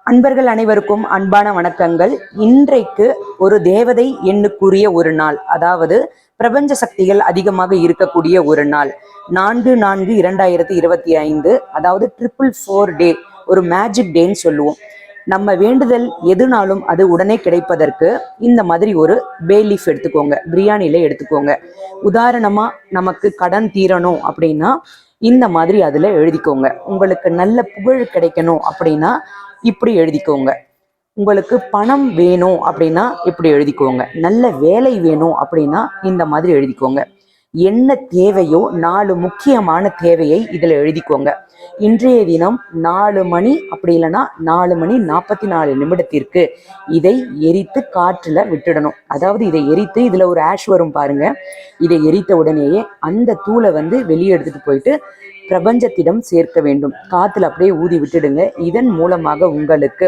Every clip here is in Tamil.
அன்பர்கள் அனைவருக்கும் அன்பான வணக்கங்கள். இன்றைக்கு ஒரு தேவதை எண்ணுக்குரிய ஒரு நாள், அதாவது பிரபஞ்ச சக்திகள் அதிகமாக இருக்கக்கூடிய ஒரு நாள் 4/4/2025, அதாவது 444 டே, ஒரு மேஜிக் டேன்னு சொல்லுவோம். நம்ம வேண்டுதல் எதுனாலும் அது உடனே கிடைப்பதற்கு இந்த மாதிரி ஒரு பே லீஃப் எடுத்துக்கோங்க, பிரியாணியில எடுத்துக்கோங்க. உதாரணமா நமக்கு கடன் தீரணும் அப்படின்னா இந்த மாதிரி அதுல எழுதிக்கோங்க. உங்களுக்கு நல்ல புகழ் கிடைக்கணும் அப்படின்னா இப்படி எழுதிக்கோங்க. உங்களுக்கு பணம் வேணும் அப்படின்னா இப்படி எழுதிக்கோங்க. நல்ல வேலை வேணும் அப்படின்னா இந்த மாதிரி எழுதிக்கோங்க. என்ன தேவையோ 4 முக்கியமான தேவையை இதில் எழுதிக்கோங்க. இன்றைய தினம் 4 மணி அப்படி இல்லைன்னா 4:44 இதை எரித்து காற்றுல விட்டுடணும். அதாவது இதை எரித்து இதில் ஒரு ஆஷ் வரும் பாருங்க. இதை எரித்த உடனேயே அந்த தூளை வெளியே எடுத்துட்டு போயிட்டு பிரபஞ்சத்திடம் சேர்க்க வேண்டும். காத்துல அப்படியே ஊதி விட்டுடுங்க. இதன் மூலமாக உங்களுக்கு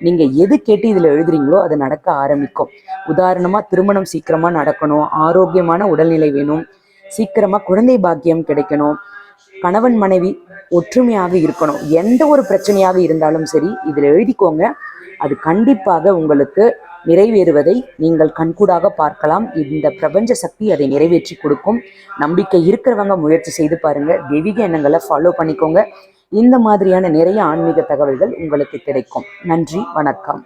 நீங்க எது கேட்டு இதுல எழுதுறீங்களோ அது நடக்க ஆரம்பிக்கும். உதாரணமா திருமணம் சீக்கிரமா நடக்கணும், ஆரோக்கியமான உடல்நிலை வேணும், சீக்கிரமா குழந்தை பாக்கியம் கிடைக்கணும், கணவன் மனைவி ஒற்றுமையாக இருக்கணும், எந்த ஒரு பிரச்சனையாக இருந்தாலும் சரி இதில் எழுதிக்கோங்க. அது கண்டிப்பாக உங்களுக்கு நிறைவேறுவதை நீங்கள் கண்கூடாக பார்க்கலாம். இந்த பிரபஞ்ச சக்தி அதை நிறைவேற்றி கொடுக்கும். நம்பிக்கை இருக்கிறவங்க முயற்சி செய்து பாருங்க. தெய்வீக எண்ணங்களை ஃபாலோ பண்ணிக்கோங்க. இந்த மாதிரியான நிறைய ஆன்மீக தகவல்கள் உங்களுக்கு கிடைக்கும். நன்றி, வணக்கம்.